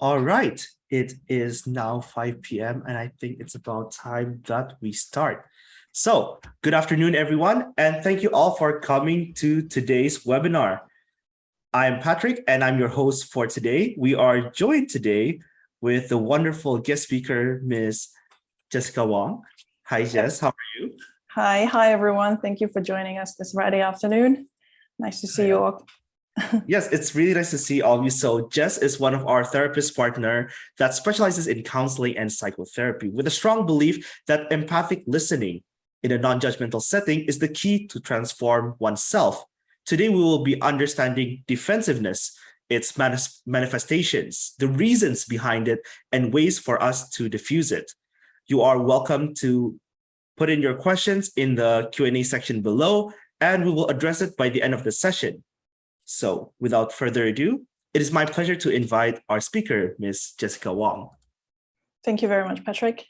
All right, it is now 5 p.m. and I think it's about time that we start. So, good afternoon, everyone, and thank you all for coming to today's webinar. I'm Patrick and I'm your host for today. We are joined today with the wonderful guest speaker, Ms. Jessica Wong. Hi, Jess, how are you? Hi, everyone. Thank you for joining us this Friday afternoon. Nice to see you all. Yes, it's really nice to see all of you. So Jess is one of our therapist partner that specializes in counseling and psychotherapy with a strong belief that empathic listening in a non-judgmental setting is the key to transform oneself. Today, we will be understanding defensiveness, its manifestations, the reasons behind it, and ways for us to diffuse it. You are welcome to put in your questions in the Q&A section below, and we will address it by the end of the session. So without further ado, it is my pleasure to invite our speaker, Ms. Jessica Wong. Thank you very much, Patrick.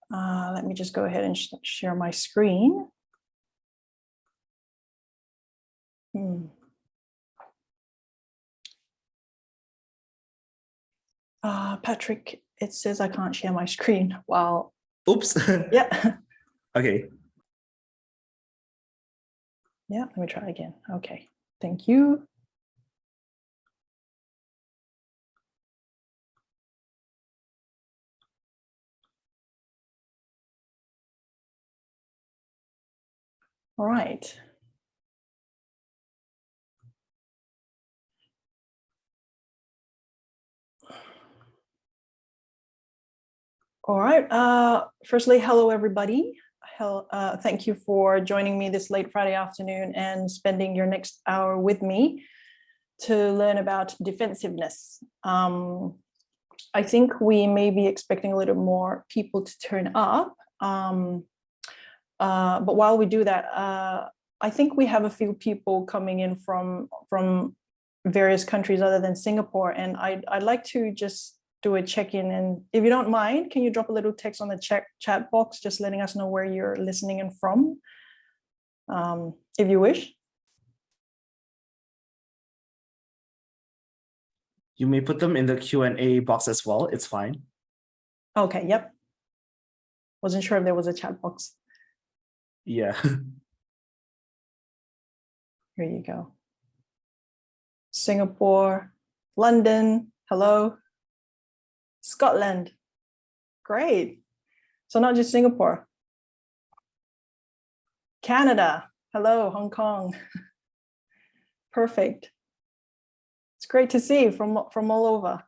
Let me just go ahead and share my screen. Patrick, it says I can't share my screen. Wow. Oops. Yeah. Okay. Yeah, let me try again. Okay. Thank you. All right. All right. Firstly, hello, everybody. Thank you for joining me this late Friday afternoon and spending your next hour with me to learn about defensiveness. I think we may be expecting a little more people to turn up. But while we do that, I think we have a few people coming in from various countries other than Singapore. And I'd like to just do a check-in. And if you don't mind, can you drop a little text on the chat box, just letting us know where you're listening in from, if you wish. You may put them in the Q&A box as well. It's fine. Okay, yep. Wasn't sure if there was a chat box. Yeah. Here you go. Singapore, London, hello. Scotland, great. So not just Singapore. Canada, hello, Hong Kong. Perfect. It's great to see from all over.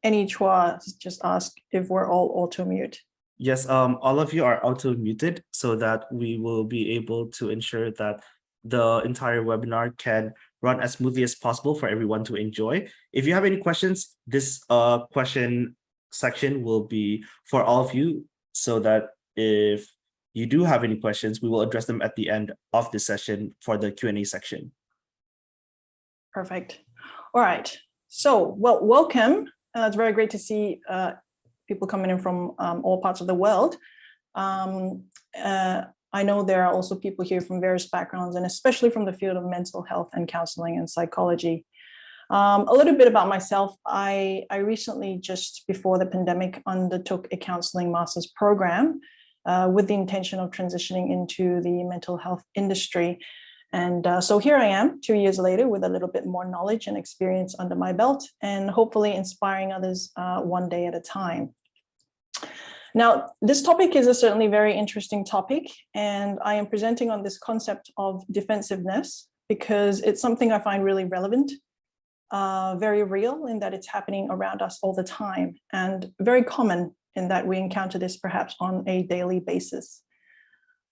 Any Chua just asked if we're all auto-mute. Yes, all of you are auto-muted so that we will be able to ensure that the entire webinar can run as smoothly as possible for everyone to enjoy. If you have any questions, this question section will be for all of you so that if you do have any questions, we will address them at the end of the session for the Q&A section. Perfect. All right. So, well, welcome. It's very great to see people coming in from all parts of the world. I know there are also people here from various backgrounds, and especially from the field of mental health and counseling and psychology. A little bit about myself. I recently, just before the pandemic, undertook a counseling master's program with the intention of transitioning into the mental health industry. And so here I am 2 years later with a little bit more knowledge and experience under my belt, and hopefully inspiring others one day at a time. Now, this topic is a certainly very interesting topic, and I am presenting on this concept of defensiveness because it's something I find really relevant, very real in that it's happening around us all the time, and very common in that we encounter this perhaps on a daily basis.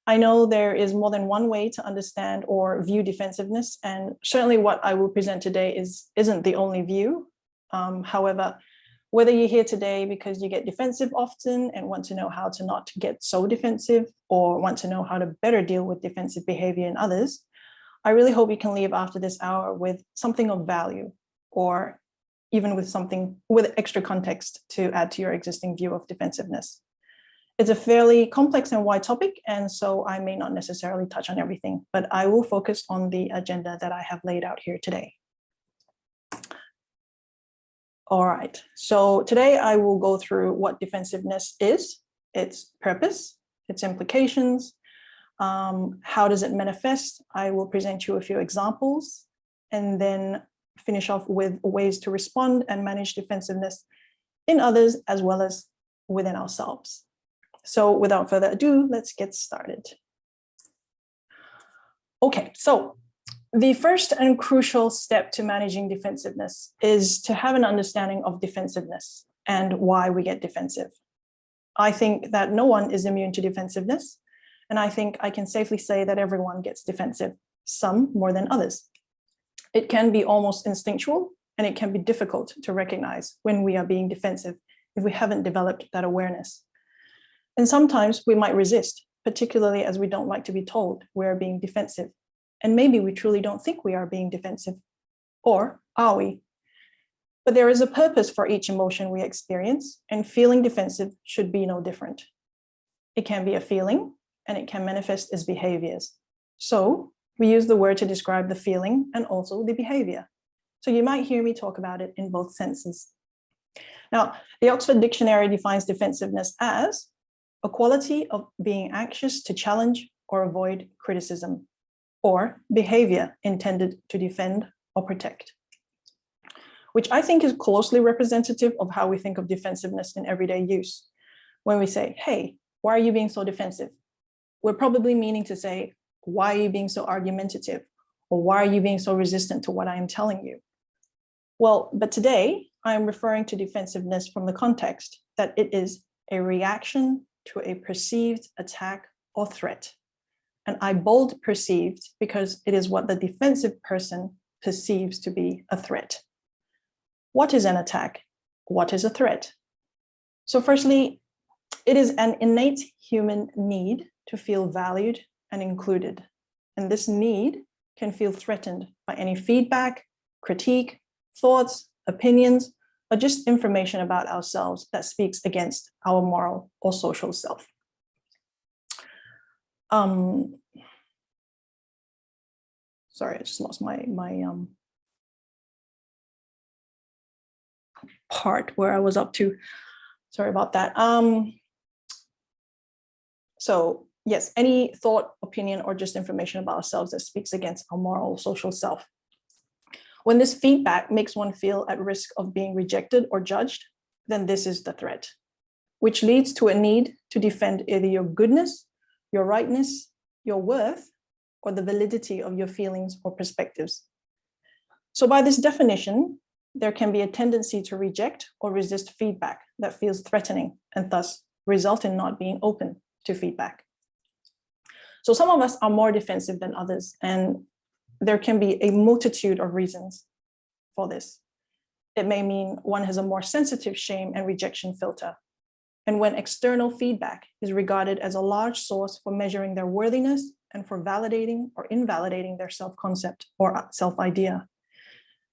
I know there is more than one way to understand or view defensiveness, and certainly what I will present today isn't the only view. However, whether you're here today because you get defensive often and want to know how to not get so defensive, or want to know how to better deal with defensive behavior in others, I really hope you can leave after this hour with something of value, or even with something with extra context to add to your existing view of defensiveness. It's a fairly complex and wide topic, and so I may not necessarily touch on everything, but I will focus on the agenda that I have laid out here today. All right, so today I will go through what defensiveness is, its purpose, its implications, how does it manifest? I will present you a few examples and then finish off with ways to respond and manage defensiveness in others as well as within ourselves. So without further ado, let's get started. Okay, so the first and crucial step to managing defensiveness is to have an understanding of defensiveness and why we get defensive. I think that no one is immune to defensiveness, and I think I can safely say that everyone gets defensive, some more than others. It can be almost instinctual, and it can be difficult to recognize when we are being defensive if we haven't developed that awareness. And sometimes we might resist, particularly as we don't like to be told we're being defensive. And maybe we truly don't think we are being defensive. Or are we? But there is a purpose for each emotion we experience, and feeling defensive should be no different. It can be a feeling, and it can manifest as behaviors. So we use the word to describe the feeling and also the behavior. So you might hear me talk about it in both senses. Now, the Oxford Dictionary defines defensiveness as a quality of being anxious to challenge or avoid criticism, or behavior intended to defend or protect, which I think is closely representative of how we think of defensiveness in everyday use. When we say, hey, why are you being so defensive? We're probably meaning to say, why are you being so argumentative? Or why are you being so resistant to what I am telling you? Well, but today I am referring to defensiveness from the context that it is a reaction to a perceived attack or threat. And I bold perceived because it is what the defensive person perceives to be a threat. What is an attack? What is a threat? So firstly, it is an innate human need to feel valued and included. And this need can feel threatened by any feedback, critique, thoughts, opinions, or just information about ourselves that speaks against our moral or social self. Sorry, I just lost my part where I was up to. Sorry about that. So yes, any thought, opinion, or just information about ourselves that speaks against our moral or social self. When this feedback makes one feel at risk of being rejected or judged, then this is the threat, which leads to a need to defend either your goodness, your rightness, your worth, or the validity of your feelings or perspectives. So by this definition, there can be a tendency to reject or resist feedback that feels threatening and thus result in not being open to feedback. So some of us are more defensive than others, and there can be a multitude of reasons for this. It may mean one has a more sensitive shame and rejection filter. And when external feedback is regarded as a large source for measuring their worthiness and for validating or invalidating their self-concept or self-idea.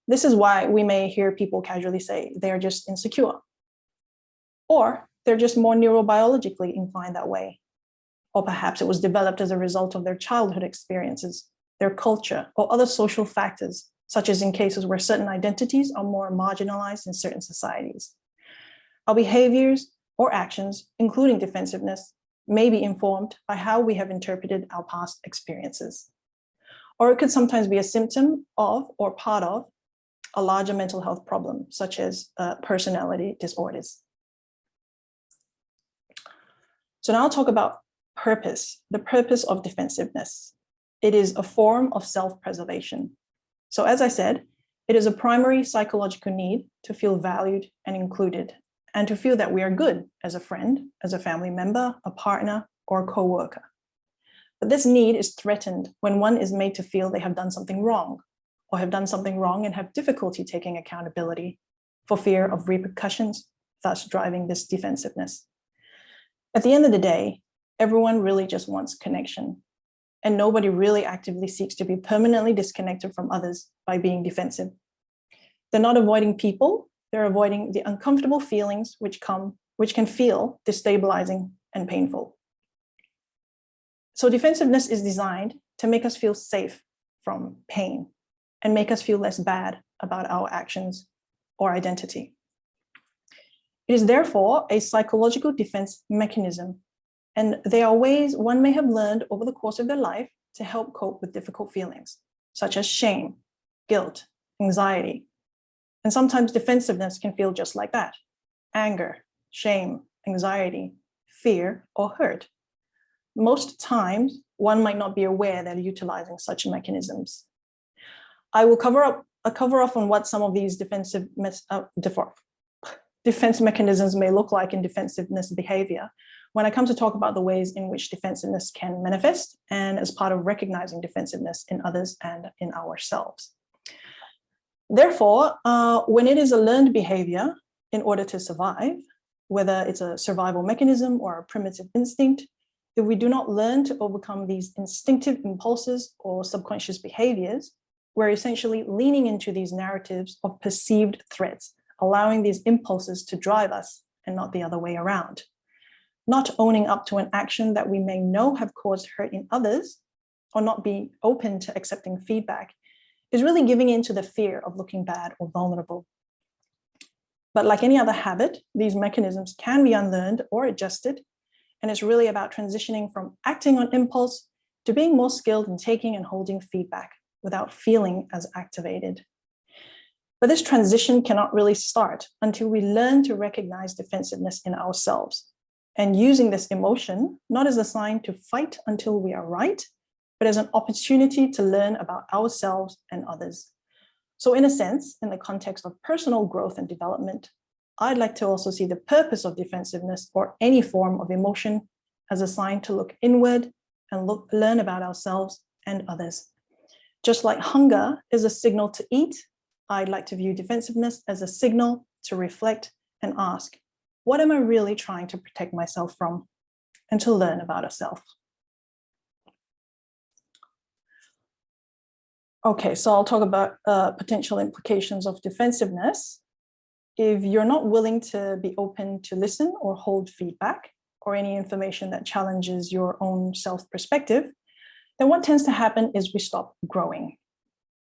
This is why we may hear people casually say they're just insecure, or they're just more neurobiologically inclined that way. Or perhaps it was developed as a result of their childhood experiences, their culture, or other social factors, such as in cases where certain identities are more marginalized in certain societies. Our behaviors or actions, including defensiveness, may be informed by how we have interpreted our past experiences. Or it could sometimes be a symptom of or part of a larger mental health problem, such as personality disorders. So now I'll talk about purpose, the purpose of defensiveness. It is a form of self-preservation. So as I said, it is a primary psychological need to feel valued and included, and to feel that we are good as a friend, as a family member, a partner, or a co-worker. But this need is threatened when one is made to feel they have done something wrong, or have done something wrong and have difficulty taking accountability for fear of repercussions, thus driving this defensiveness. At the end of the day, everyone really just wants connection, and nobody really actively seeks to be permanently disconnected from others by being defensive. They're not avoiding people, they're avoiding the uncomfortable feelings which can feel destabilizing and painful. So defensiveness is designed to make us feel safe from pain and make us feel less bad about our actions or identity. It is therefore a psychological defense mechanism, and there are ways one may have learned over the course of their life to help cope with difficult feelings, such as shame, guilt, anxiety. And sometimes defensiveness can feel just like that: anger, shame, anxiety, fear, or hurt. Most times, one might not be aware they're utilizing such mechanisms. I will cover off on what some of these defense mechanisms may look like in defensiveness behavior when I come to talk about the ways in which defensiveness can manifest, and as part of recognizing defensiveness in others and in ourselves. Therefore, when it is a learned behavior in order to survive, whether it's a survival mechanism or a primitive instinct, if we do not learn to overcome these instinctive impulses or subconscious behaviors, we're essentially leaning into these narratives of perceived threats, allowing these impulses to drive us and not the other way around. Not owning up to an action that we may know have caused hurt in others, or not being open to accepting feedback, is really giving in to the fear of looking bad or vulnerable. But like any other habit, these mechanisms can be unlearned or adjusted, and it's really about transitioning from acting on impulse to being more skilled in taking and holding feedback without feeling as activated. But this transition cannot really start until we learn to recognize defensiveness in ourselves, and using this emotion not as a sign to fight until we are right, but as an opportunity to learn about ourselves and others. So in a sense, in the context of personal growth and development, I'd like to also see the purpose of defensiveness or any form of emotion as a sign to look inward and learn about ourselves and others. Just like hunger is a signal to eat, I'd like to view defensiveness as a signal to reflect and ask, what am I really trying to protect myself from? And to learn about ourselves. Okay, so I'll talk about potential implications of defensiveness. If you're not willing to be open to listen or hold feedback or any information that challenges your own self-perspective, then what tends to happen is we stop growing.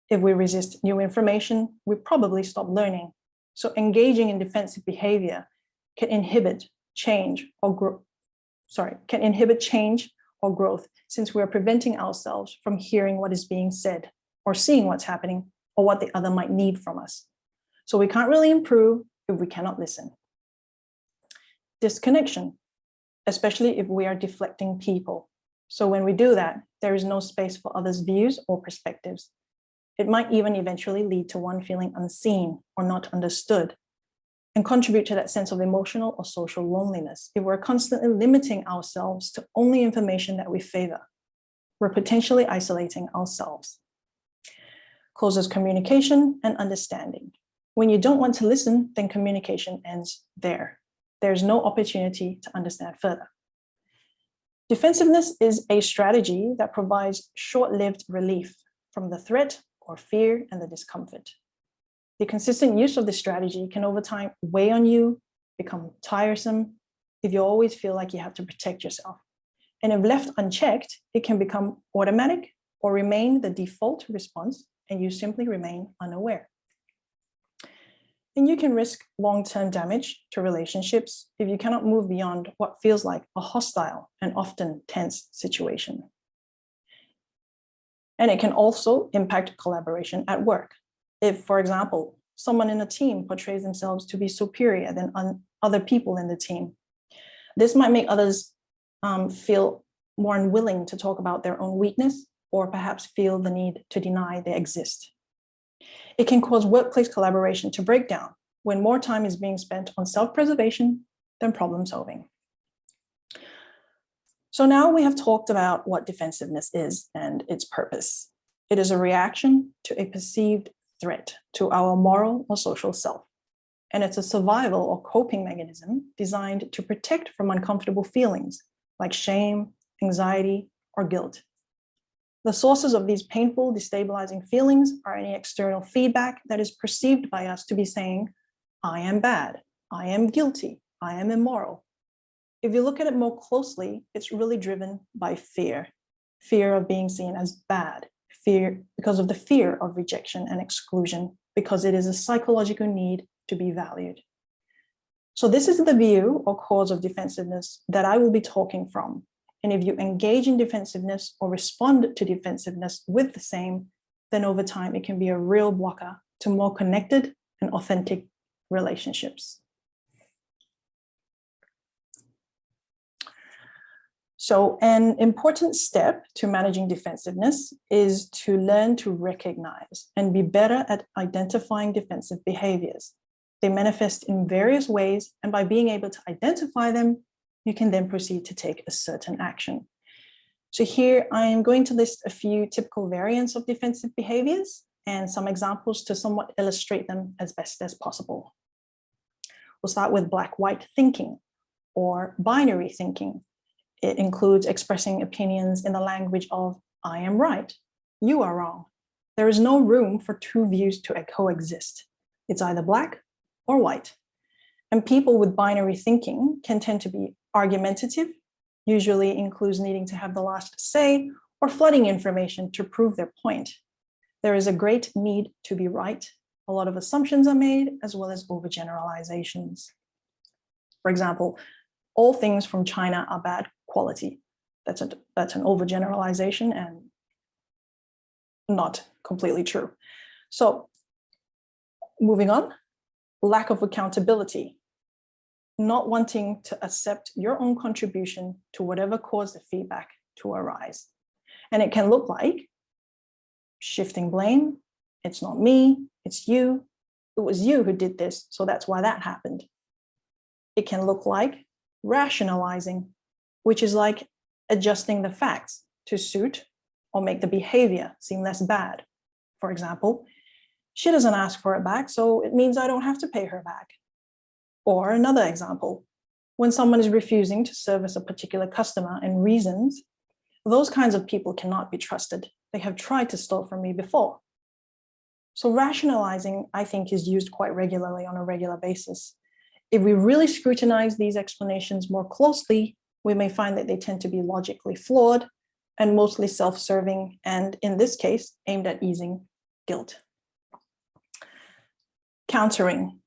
If we resist new information, we probably stop learning. So engaging in defensive behavior can inhibit change or growth, since we are preventing ourselves from hearing what is being said or seeing what's happening or what the other might need from us. So we can't really improve if we cannot listen. Disconnection, especially if we are deflecting people. So when we do that, there is no space for others' views or perspectives. It might even eventually lead to one feeling unseen or not understood, and contribute to that sense of emotional or social loneliness. If we're constantly limiting ourselves to only information that we favor, we're potentially isolating ourselves. Causes communication and understanding. When you don't want to listen, then communication ends there. There's no opportunity to understand further. Defensiveness is a strategy that provides short-lived relief from the threat or fear and the discomfort. The consistent use of this strategy can over time weigh on you, become tiresome, if you always feel like you have to protect yourself. And if left unchecked, it can become automatic or remain the default response, and you simply remain unaware. And you can risk long-term damage to relationships if you cannot move beyond what feels like a hostile and often tense situation. And it can also impact collaboration at work. If, for example, someone in a team portrays themselves to be superior than other people in the team, this might make others feel more unwilling to talk about their own weakness, or perhaps feel the need to deny they exist. It can cause workplace collaboration to break down when more time is being spent on self-preservation than problem solving. So now we have talked about what defensiveness is and its purpose. It is a reaction to a perceived threat to our moral or social self. And it's a survival or coping mechanism designed to protect from uncomfortable feelings like shame, anxiety, or guilt. The sources of these painful, destabilizing feelings are any external feedback that is perceived by us to be saying, I am bad, I am guilty, I am immoral. if you look at it more closely, it's really driven by fear, fear of being seen as bad, fear because of the fear of rejection and exclusion, because it is a psychological need to be valued. So this is the view or cause of defensiveness that I will be talking from. And if you engage in defensiveness or respond to defensiveness with the same, then over time, it can be a real blocker to more connected and authentic relationships. So an important step to managing defensiveness is to learn to recognize and be better at identifying defensive behaviors. They manifest in various ways, and by being able to identify them, you can then proceed to take a certain action. So here I am going to list a few typical variants of defensive behaviors and some examples to somewhat illustrate them as best as possible. We'll start with black-white thinking or binary thinking. It includes expressing opinions in the language of I am right, you are wrong. There is no room for two views to coexist. It's either black or white. And people with binary thinking can tend to be argumentative, usually includes needing to have the last say or flooding information to prove their point. There is a great need to be right. A lot of assumptions are made, as well as overgeneralizations. For example, all things from China are bad quality. That's an overgeneralization and not completely true. So moving on, lack of accountability. Not wanting to accept your own contribution to whatever caused the feedback to arise. And it can look like shifting blame. It's not me, it's you. It was you who did this, so that's why that happened. It can look like rationalizing, which is like adjusting the facts to suit or make the behavior seem less bad. For example, she doesn't ask for it back, so it means I don't have to pay her back. Or another example, when someone is refusing to service a particular customer and reasons, those kinds of people cannot be trusted. They have tried to steal from me before. So rationalizing, I think, is used quite regularly on a regular basis. If we really scrutinize these explanations more closely, we may find that they tend to be logically flawed and mostly self-serving, and in this case, aimed at easing guilt. Countering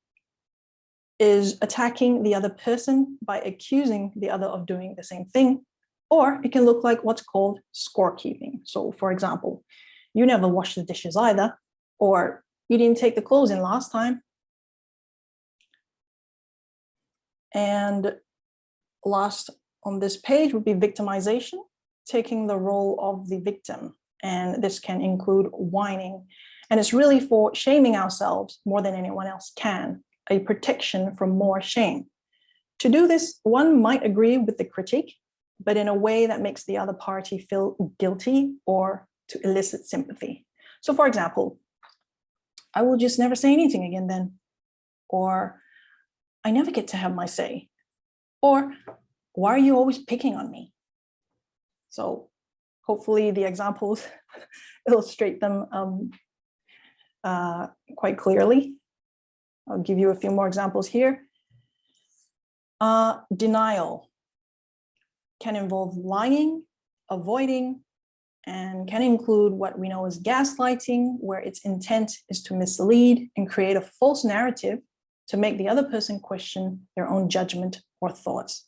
is attacking the other person by accusing the other of doing the same thing, or it can look like what's called scorekeeping. So for example, you never washed the dishes either, or you didn't take the clothes in last time. And last on this page would be victimization, taking the role of the victim. And this can include whining. And it's really for shaming ourselves more than anyone else can, a protection from more shame. To do this, one might agree with the critique, but in a way that makes the other party feel guilty or to elicit sympathy. So for example, I will just never say anything again then, or I never get to have my say, or why are you always picking on me? So hopefully the examples illustrate them quite clearly. I'll give you a few more examples here. Denial can involve lying, avoiding, and can include what we know as gaslighting, where its intent is to mislead and create a false narrative to make the other person question their own judgment or thoughts.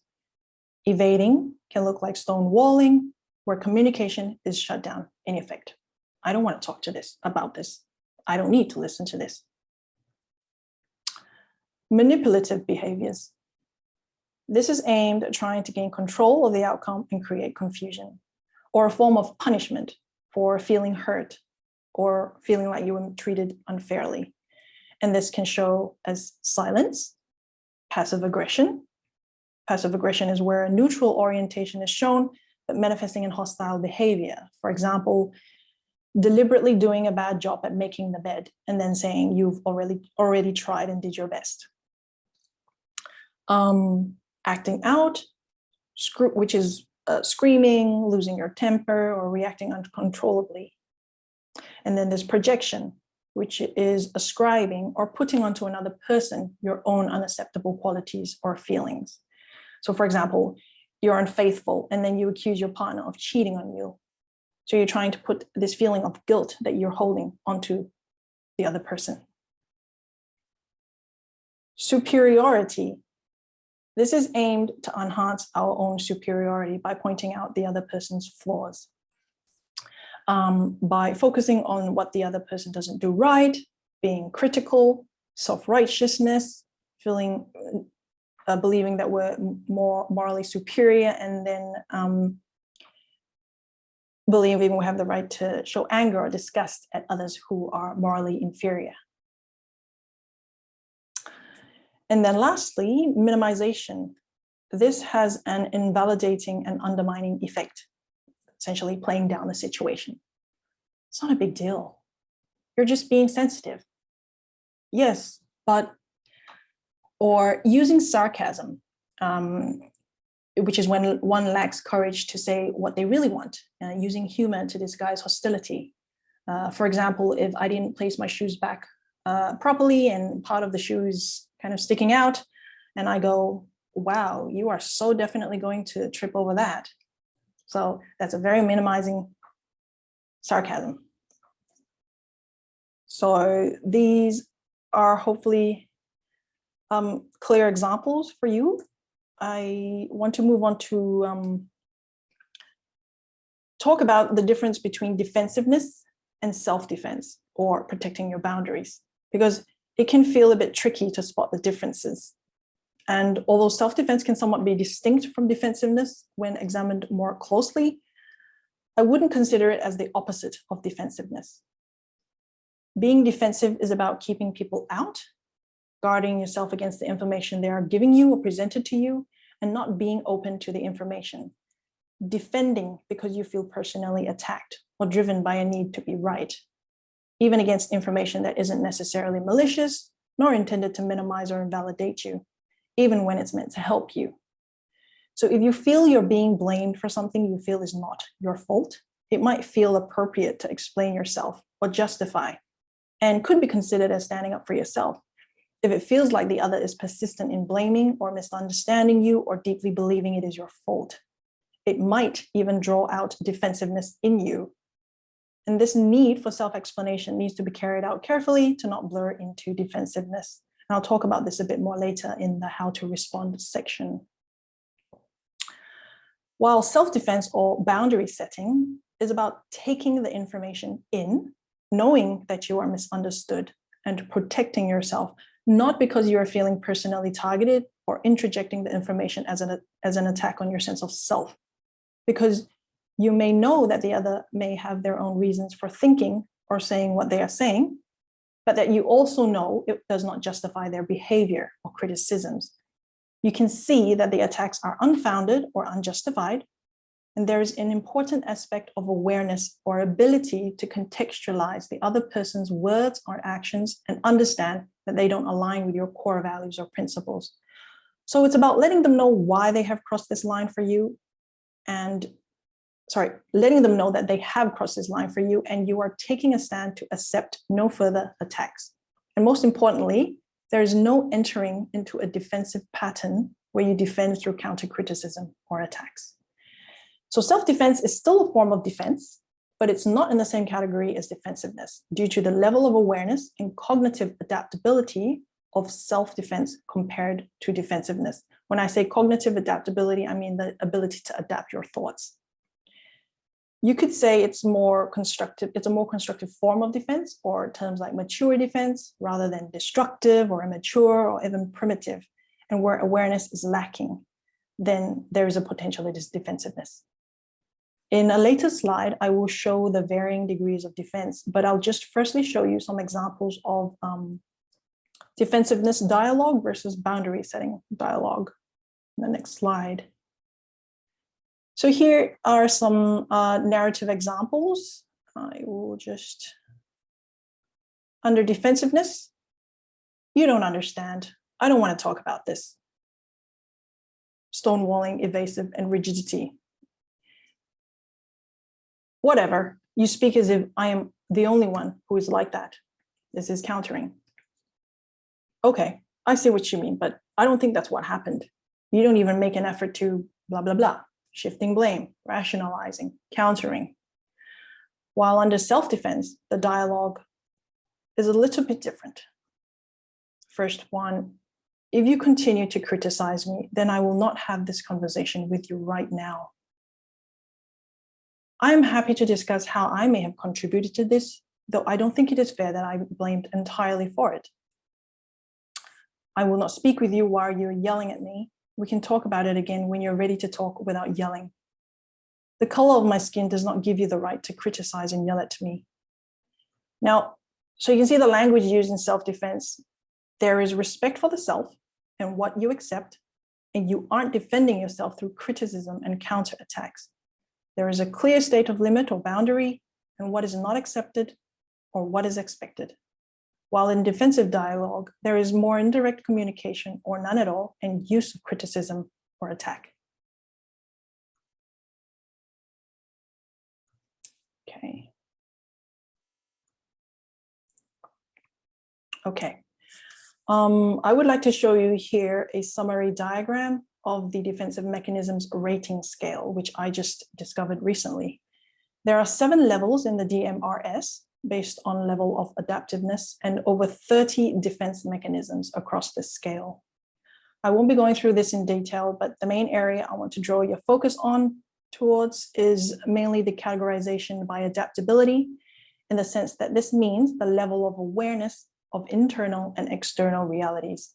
Evading can look like stonewalling, where communication is shut down in effect. I don't want to talk about this. I don't need to listen to this. Manipulative behaviors. This is aimed at trying to gain control of the outcome and create confusion, or a form of punishment for feeling hurt or feeling like you were treated unfairly. And this can show as silence, passive aggression. Passive aggression is where a neutral orientation is shown, but manifesting in hostile behavior. For example, deliberately doing a bad job at making the bed and then saying you've already tried and did your best. Acting out, which is screaming, losing your temper, or reacting uncontrollably. And then there's projection, which is ascribing or putting onto another person your own unacceptable qualities or feelings. So for example, you're unfaithful and then you accuse your partner of cheating on you. So you're trying to put this feeling of guilt that you're holding onto the other person. Superiority. This is aimed to enhance our own superiority by pointing out the other person's flaws. By focusing on what the other person doesn't do right, being critical, self-righteousness, believing that we're more morally superior, and then believing we have the right to show anger or disgust at others who are morally inferior. And then lastly, minimization. This has an invalidating and undermining effect, essentially playing down the situation. It's not a big deal. You're just being sensitive. Yes, but, or using sarcasm, which is when one lacks courage to say what they really want, using humor to disguise hostility. For example, if I didn't place my shoes back properly and part of the shoe is kind of sticking out, and I go, wow, you are so definitely going to trip over that. So that's a very minimizing sarcasm. So these are hopefully clear examples for you. I want to move on to talk about the difference between defensiveness and self-defense, or protecting your boundaries, because it can feel a bit tricky to spot the differences. And although self-defense can somewhat be distinct from defensiveness when examined more closely, I wouldn't consider it as the opposite of defensiveness. Being defensive is about keeping people out, guarding yourself against the information they are giving you or presented to you, and not being open to the information. Defending because you feel personally attacked or driven by a need to be right, even against information that isn't necessarily malicious, nor intended to minimize or invalidate you, even when it's meant to help you. So if you feel you're being blamed for something you feel is not your fault, it might feel appropriate to explain yourself or justify, and could be considered as standing up for yourself. If it feels like the other is persistent in blaming or misunderstanding you or deeply believing it is your fault, it might even draw out defensiveness in you. And this need for self-explanation needs to be carried out carefully to not blur into defensiveness. And I'll talk about this a bit more later in the how to respond section. While self-defense or boundary setting is about taking the information in, knowing that you are misunderstood, and protecting yourself, not because you are feeling personally targeted or interjecting the information as an attack on your sense of self, because you may know that the other may have their own reasons for thinking or saying what they are saying, but that you also know it does not justify their behavior or criticisms. You can see that the attacks are unfounded or unjustified, and there is an important aspect of awareness or ability to contextualize the other person's words or actions and understand that they don't align with your core values or principles. So it's about letting them know why they have crossed this line for you, letting them know that they have crossed this line for you, and you are taking a stand to accept no further attacks. And most importantly, there is no entering into a defensive pattern where you defend through counter-criticism or attacks. So self-defense is still a form of defense, but it's not in the same category as defensiveness due to the level of awareness and cognitive adaptability of self-defense compared to defensiveness. When I say cognitive adaptability, I mean the ability to adapt your thoughts. You could say it's a more constructive form of defense, or terms like mature defense rather than destructive or immature or even primitive. And where awareness is lacking, then there is a potential it is defensiveness. In a later slide, I will show the varying degrees of defense, but I'll just firstly show you some examples of defensiveness dialogue versus boundary setting dialogue. The next slide. So here are some narrative examples. I will just, under defensiveness, you don't understand. I don't want to talk about this. Stonewalling, evasive, and rigidity. Whatever, you speak as if I am the only one who is like that. This is countering. Okay, I see what you mean, but I don't think that's what happened. You don't even make an effort to blah, blah, blah, shifting blame, rationalizing, countering. While under self-defense, the dialogue is a little bit different. First one, if you continue to criticize me, then I will not have this conversation with you right now. I am happy to discuss how I may have contributed to this, though I don't think it is fair that I blamed entirely for it. I will not speak with you while you're yelling at me. We can talk about it again when you're ready to talk without yelling. The color of my skin does not give you the right to criticize and yell at me. Now, so you can see the language used in self-defense. There is respect for the self and what you accept, and you aren't defending yourself through criticism and counterattacks. There is a clear state of limit or boundary and what is not accepted or what is expected. While in defensive dialogue, there is more indirect communication or none at all and use of criticism or attack. Okay. I would like to show you here a summary diagram of the defensive mechanisms rating scale, which I just discovered recently. There are 7 levels in the DMRS based on level of adaptiveness and over 30 defense mechanisms across this scale. I won't be going through this in detail, but the main area I want to draw your focus on towards is mainly the categorization by adaptability, in the sense that this means the level of awareness of internal and external realities,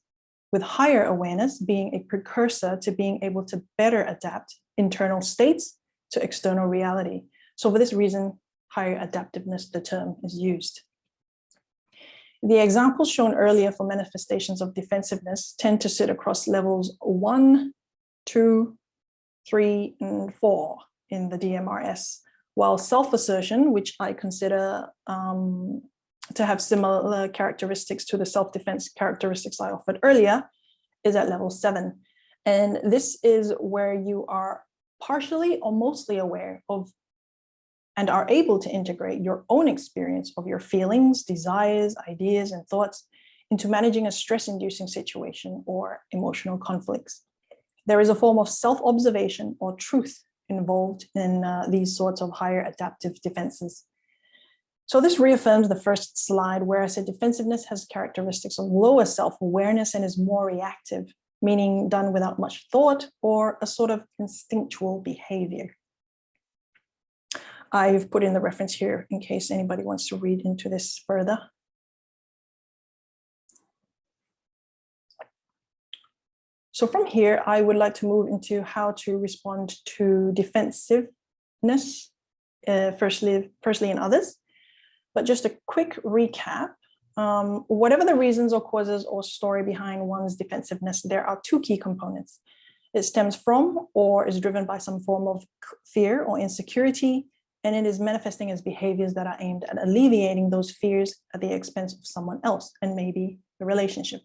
with higher awareness being a precursor to being able to better adapt internal states to external reality. So for this reason, higher adaptiveness, the term is used. The examples shown earlier for manifestations of defensiveness tend to sit across levels 1, 2, 3, and 4 in the DMRS, while self-assertion, which I consider to have similar characteristics to the self-defense characteristics I offered earlier, is at level 7. And this is where you are partially or mostly aware of and are able to integrate your own experience of your feelings, desires, ideas, and thoughts into managing a stress-inducing situation or emotional conflicts. There is a form of self-observation or truth involved in these sorts of higher adaptive defenses. So this reaffirms the first slide where I said defensiveness has characteristics of lower self-awareness and is more reactive, meaning done without much thought or a sort of instinctual behavior. I've put in the reference here in case anybody wants to read into this further. So from here, I would like to move into how to respond to defensiveness, firstly in others. But just a quick recap, whatever the reasons or causes or story behind one's defensiveness, there are 2 key components. It stems from or is driven by some form of fear or insecurity, and it is manifesting as behaviors that are aimed at alleviating those fears at the expense of someone else and maybe the relationship.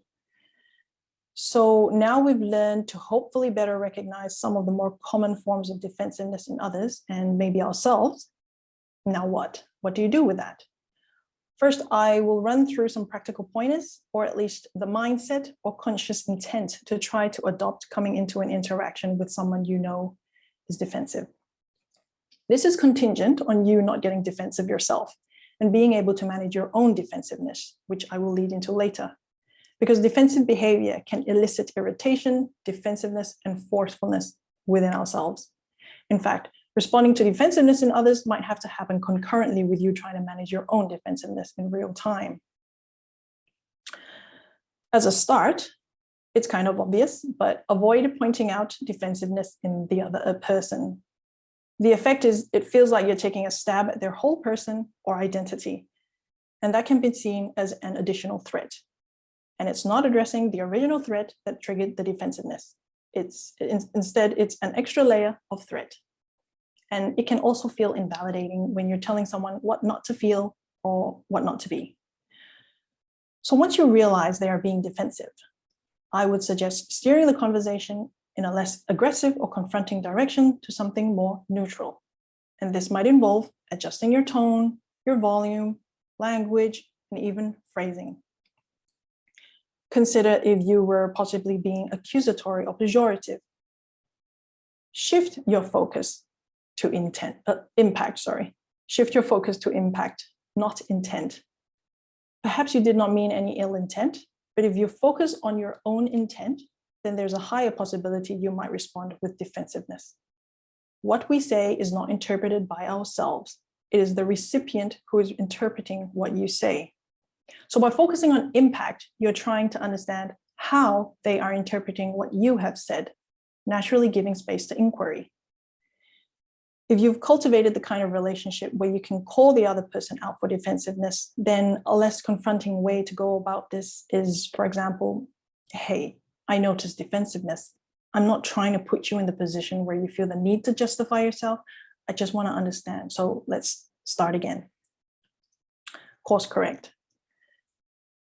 So now we've learned to hopefully better recognize some of the more common forms of defensiveness in others and maybe ourselves. Now what? What do you do with that? First, I will run through some practical pointers, or at least the mindset or conscious intent to try to adopt coming into an interaction with someone you know is defensive. This is contingent on you not getting defensive yourself and being able to manage your own defensiveness, which I will lead into later. Because defensive behavior can elicit irritation, defensiveness, and forcefulness within ourselves. In fact, responding to defensiveness in others might have to happen concurrently with you trying to manage your own defensiveness in real time. As a start, it's kind of obvious, but avoid pointing out defensiveness in the other person. The effect is it feels like you're taking a stab at their whole person or identity, and that can be seen as an additional threat. And it's not addressing the original threat that triggered the defensiveness. Instead, it's an extra layer of threat. And it can also feel invalidating when you're telling someone what not to feel or what not to be. So once you realize they are being defensive, I would suggest steering the conversation in a less aggressive or confronting direction to something more neutral. And this might involve adjusting your tone, your volume, language, and even phrasing. Consider if you were possibly being accusatory or pejorative. Shift your focus to impact. Shift your focus to impact, not intent. Perhaps you did not mean any ill intent, but if you focus on your own intent, then there's a higher possibility you might respond with defensiveness. What we say is not interpreted by ourselves. It is the recipient who is interpreting what you say. So by focusing on impact, you're trying to understand how they are interpreting what you have said, naturally giving space to inquiry. If you've cultivated the kind of relationship where you can call the other person out for defensiveness, then a less confronting way to go about this is, for example, hey, I noticed defensiveness. I'm not trying to put you in the position where you feel the need to justify yourself. I just want to understand. So let's start again. Course correct.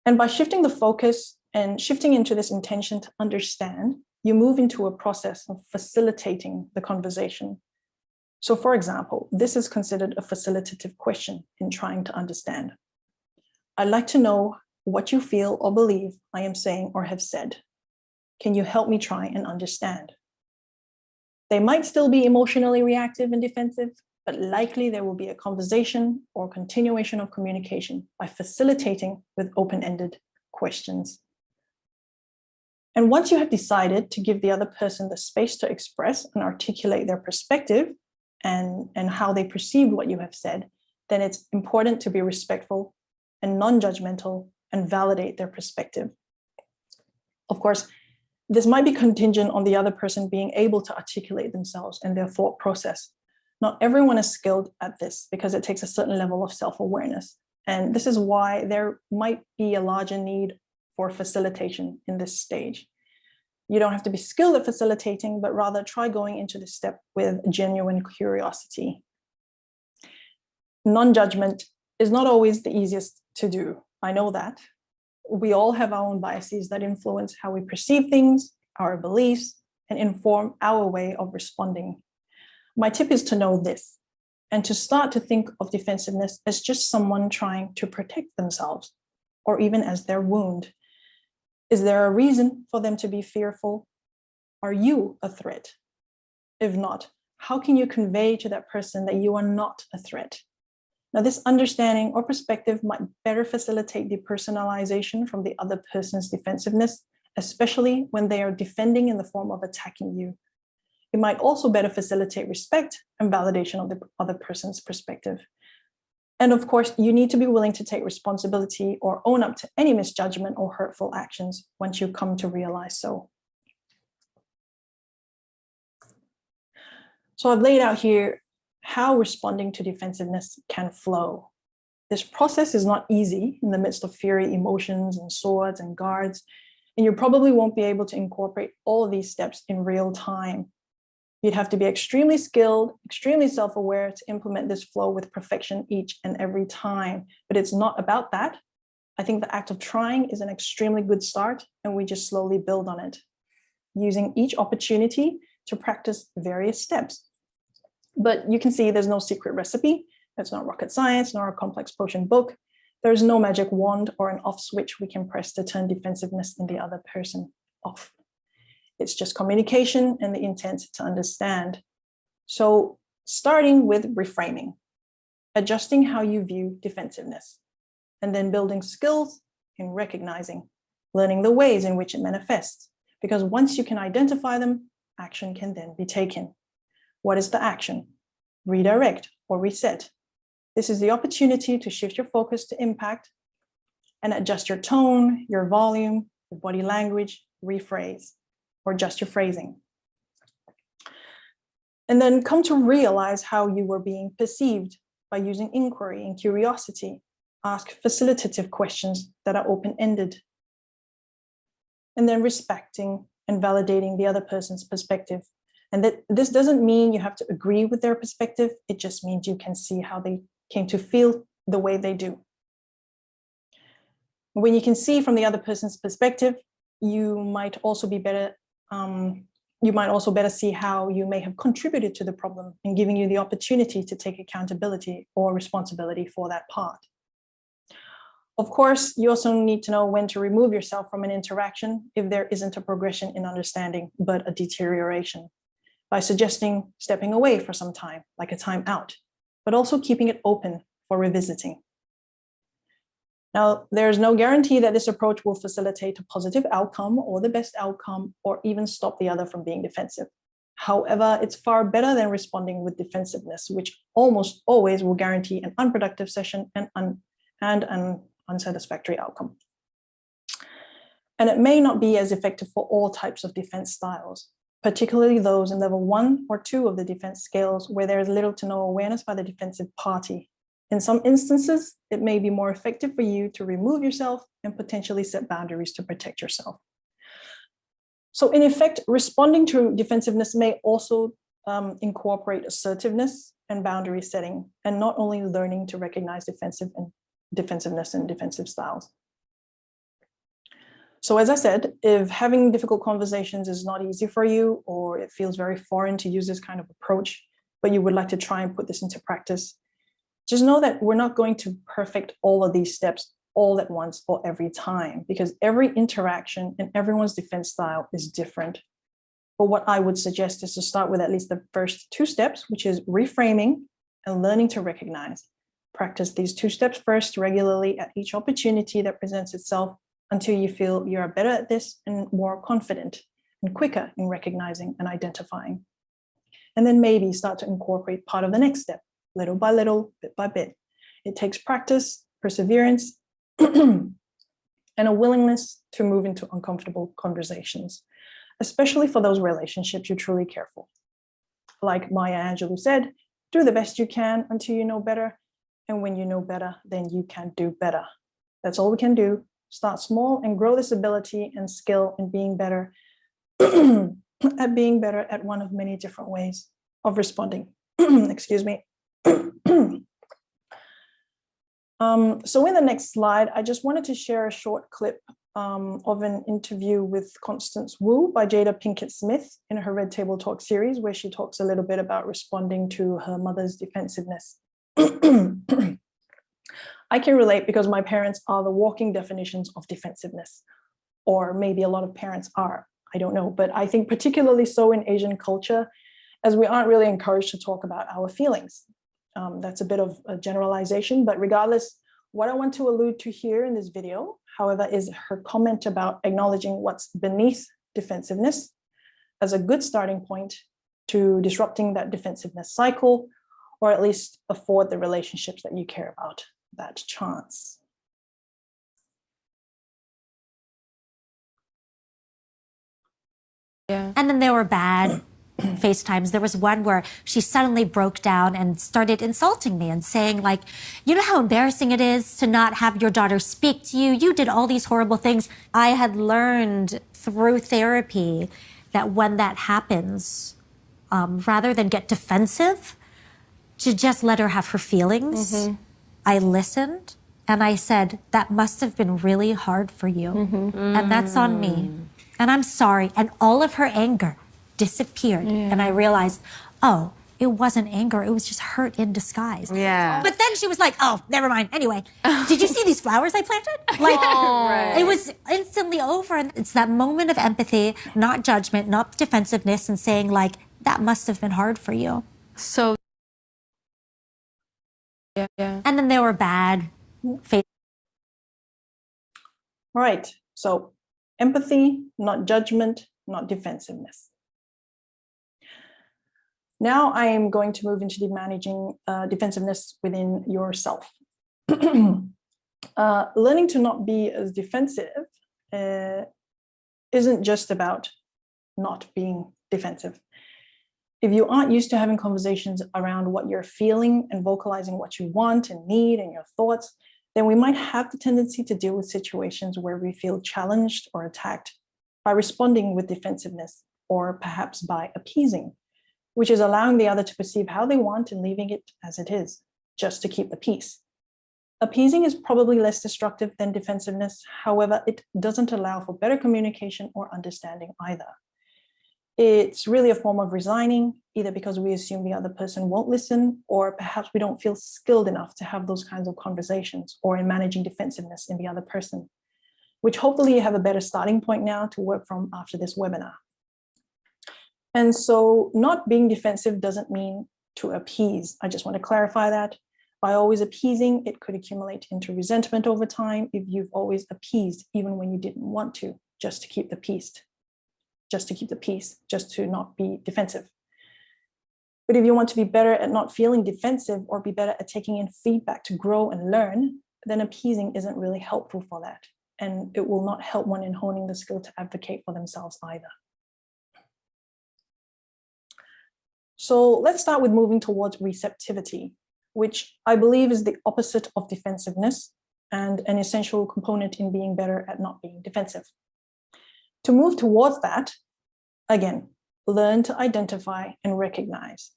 And by shifting the focus and shifting into this intention to understand, you move into a process of facilitating the conversation. So for example, this is considered a facilitative question in trying to understand. I'd like to know what you feel or believe I am saying or have said. Can you help me try and understand? They might still be emotionally reactive and defensive, but likely there will be a conversation or continuation of communication by facilitating with open-ended questions. And once you have decided to give the other person the space to express and articulate their perspective and how they perceived what you have said, then it's important to be respectful and non-judgmental and validate their perspective. Of course, this might be contingent on the other person being able to articulate themselves and their thought process. Not everyone is skilled at this because it takes a certain level of self-awareness. And this is why there might be a larger need for facilitation in this stage. You don't have to be skilled at facilitating, but rather try going into this step with genuine curiosity. Non-judgment is not always the easiest to do. I know that. We all have our own biases that influence how we perceive things, our beliefs, and inform our way of responding. My tip is to know this and to start to think of defensiveness as just someone trying to protect themselves, or even as their wound. Is there a reason for them to be fearful? Are you a threat? If not, how can you convey to that person that you are not a threat? Now, this understanding or perspective might better facilitate depersonalization from the other person's defensiveness, especially when they are defending in the form of attacking you. It might also better facilitate respect and validation of the other person's perspective. And of course, you need to be willing to take responsibility or own up to any misjudgment or hurtful actions once you come to realize so. So I've laid out here how responding to defensiveness can flow. This process is not easy in the midst of fiery emotions and swords and guards, and you probably won't be able to incorporate all of these steps in real time. You'd have to be extremely skilled, extremely self-aware to implement this flow with perfection each and every time. But it's not about that. I think the act of trying is an extremely good start, and we just slowly build on it, using each opportunity to practice various steps. But you can see there's no secret recipe. It's not rocket science, nor a complex potion book. There's no magic wand or an off switch we can press to turn defensiveness in the other person off. It's just communication and the intent to understand. So starting with reframing, adjusting how you view defensiveness, and then building skills in recognizing, learning the ways in which it manifests. Because once you can identify them, action can then be taken. What is the action? Redirect or reset. This is the opportunity to shift your focus to impact and adjust your tone, your volume, your body language, rephrase, or just your phrasing. And then come to realize how you were being perceived by using inquiry and curiosity. Ask facilitative questions that are open-ended. And then respecting and validating the other person's perspective. And that this doesn't mean you have to agree with their perspective. It just means you can see how they came to feel the way they do. When you can see from the other person's perspective, you might also be better. You might also better see how you may have contributed to the problem and giving you the opportunity to take accountability or responsibility for that part. Of course, you also need to know when to remove yourself from an interaction if there isn't a progression in understanding, but a deterioration, by suggesting stepping away for some time, like a time out, but also keeping it open for revisiting. Now, there's no guarantee that this approach will facilitate a positive outcome or the best outcome, or even stop the other from being defensive. However, it's far better than responding with defensiveness, which almost always will guarantee an unproductive session and an unsatisfactory outcome. And it may not be as effective for all types of defense styles, particularly those in level 1 or 2 of the defense scales, where there is little to no awareness by the defensive party. In some instances, it may be more effective for you to remove yourself and potentially set boundaries to protect yourself. So in effect, responding to defensiveness may also incorporate assertiveness and boundary setting, and not only learning to recognize defensiveness and defensive styles. So as I said, if having difficult conversations is not easy for you, or it feels very foreign to use this kind of approach, but you would like to try and put this into practice, just know that we're not going to perfect all of these steps all at once or every time, because every interaction and everyone's defense style is different. But what I would suggest is to start with at least the first 2 steps, which is reframing and learning to recognize. Practice these 2 steps first regularly at each opportunity that presents itself, until you feel you are better at this and more confident and quicker in recognizing and identifying. And then maybe start to incorporate part of the next step, little by little, bit by bit. It takes practice, perseverance, and a willingness to move into uncomfortable conversations, especially for those relationships you truly care for. Like Maya Angelou said, do the best you can until you know better. And when you know better, then you can do better. That's all we can do. Start small and grow this ability and skill in being better at being better at one of many different ways of responding. Excuse me. So in the next slide, I just wanted to share a short clip of an interview with Constance Wu by Jada Pinkett Smith in her Red Table Talk series, where she talks a little bit about responding to her mother's defensiveness. I can relate because my parents are the walking definitions of defensiveness, or maybe a lot of parents are, I don't know, but I think particularly so in Asian culture, as we aren't really encouraged to talk about our feelings. That's a bit of a generalization, but regardless, what I want to allude to here in this video, however, is her comment about acknowledging what's beneath defensiveness as a good starting point to disrupting that defensiveness cycle, or at least afford the relationships that you care about that chance. Yeah. And then there were bad FaceTimes. There was one where she suddenly broke down and started insulting me and saying, like, you know how embarrassing it is to not have your daughter speak to you? You did all these horrible things. I had learned through therapy that when that happens, rather than get defensive, to just let her have her feelings. Mm-hmm. I listened and I said, that must have been really hard for you. Mm-hmm. And that's on me. And I'm sorry. And all of her anger disappeared. Yeah. And I realized, oh, it wasn't anger. It was just hurt in disguise. Yeah. But then she was like, oh, never mind. Anyway, did you see these flowers I planted? Like, right. It was instantly over. And it's that moment of empathy, not judgment, not defensiveness, and saying, like, that must have been hard for you. So, yeah. And then there were bad faith. Right. So empathy, not judgment, not defensiveness. Now I am going to move into the managing defensiveness within yourself. Learning to not be as defensive isn't just about not being defensive. If you aren't used to having conversations around what you're feeling and vocalizing what you want and need and your thoughts, then we might have the tendency to deal with situations where we feel challenged or attacked by responding with defensiveness, or perhaps by appeasing, which is allowing the other to perceive how they want and leaving it as it is, just to keep the peace. Appeasing is probably less destructive than defensiveness. However, it doesn't allow for better communication or understanding either. It's really a form of resigning, either because we assume the other person won't listen, or perhaps we don't feel skilled enough to have those kinds of conversations, or in managing defensiveness in the other person, which hopefully you have a better starting point now to work from after this webinar. And so not being defensive doesn't mean to appease. I just want to clarify that. By always appeasing, it could accumulate into resentment over time if you've always appeased, even when you didn't want to, just to keep the peace, just to not be defensive. But if you want to be better at not feeling defensive or be better at taking in feedback to grow and learn, then appeasing isn't really helpful for that. And it will not help one in honing the skill to advocate for themselves either. So let's start with moving towards receptivity, which I believe is the opposite of defensiveness and an essential component in being better at not being defensive. To move towards that, again, learn to identify and recognize.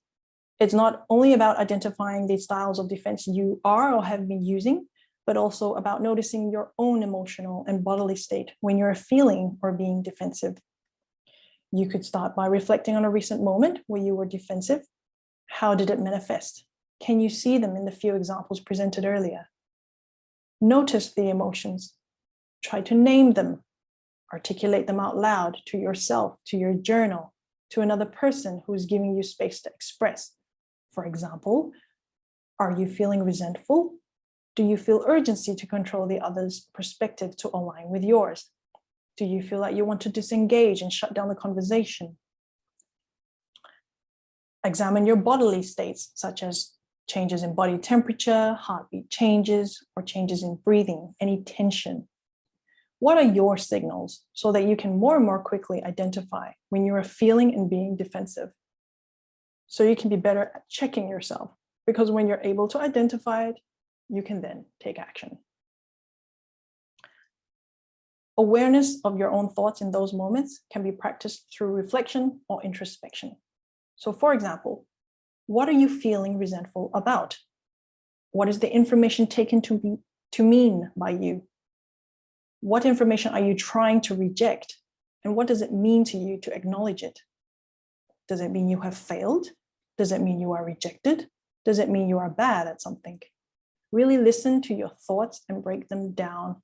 It's not only about identifying the styles of defense you are or have been using, but also about noticing your own emotional and bodily state when you're feeling or being defensive. You could start by reflecting on a recent moment where you were defensive. How did it manifest? Can you see them in the few examples presented earlier? Notice the emotions. Try to name them. Articulate them out loud to yourself, to your journal, to another person who's giving you space to express. For example, are you feeling resentful? Do you feel urgency to control the other's perspective to align with yours? Do you feel like you want to disengage and shut down the conversation? Examine your bodily states, such as changes in body temperature, heartbeat changes, or changes in breathing, any tension. What are your signals so that you can more and more quickly identify when you are feeling and being defensive? So you can be better at checking yourself, because when you're able to identify it, you can then take action. Awareness of your own thoughts in those moments can be practiced through reflection or introspection. So for example, what are you feeling resentful about? What is the information taken to mean by you? What information are you trying to reject? And what does it mean to you to acknowledge it? Does it mean you have failed? Does it mean you are rejected? Does it mean you are bad at something? Really listen to your thoughts and break them down.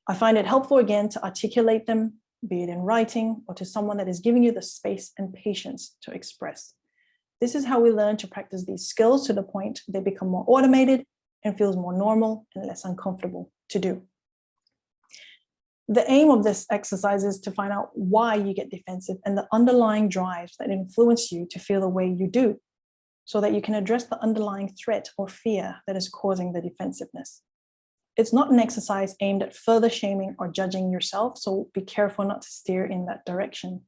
I find it helpful again to articulate them, be it in writing or to someone that is giving you the space and patience to express. This is how we learn to practice these skills to the point they become more automated and feels more normal and less uncomfortable to do. The aim of this exercise is to find out why you get defensive and the underlying drives that influence you to feel the way you do, so that you can address the underlying threat or fear that is causing the defensiveness. It's not an exercise aimed at further shaming or judging yourself, so be careful not to steer in that direction.